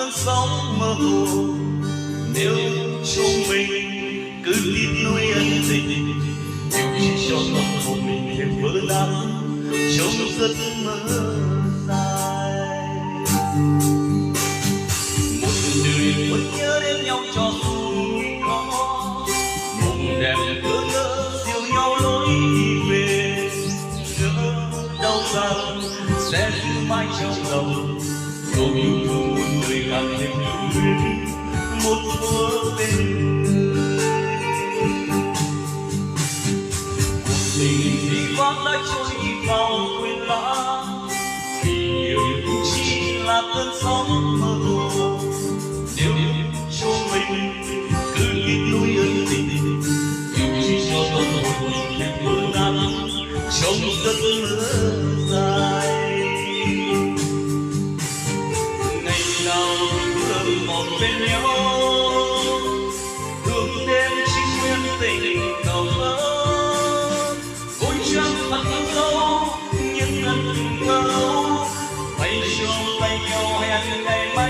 cơn sóng mơ hồ. Nếu chúng mình cứ tiếp nối ân tình, điều chỉ cho tâm hồn mình thêm vỡ nát trong giấc mơ dài. Một đời vẫn nhớ đến nhau cho dù có mộng đẹp ước mơ siêu nhau lối đi về. Nhớ đau rằng sẽ giữ mãi trong lòng, câu yêu thương một người càng thêm luyến một thuở bên tình thì vác đã trôi vào quên lãng, vì yêu cũng chỉ là cơn sóng mơ hồ. Nếu chúng mình cứ tiếp nối ân tình, yêu chỉ cho tâm hồn mình thêm vỡ nát trong giấc mơ dài. Ngày nào thương một bên nhau, thương đêm chính nguyên tình cầu ơ. Ôi chẳng thật dấu nhưng ân thơ, tay trong tay nhau hẹn ngày mai.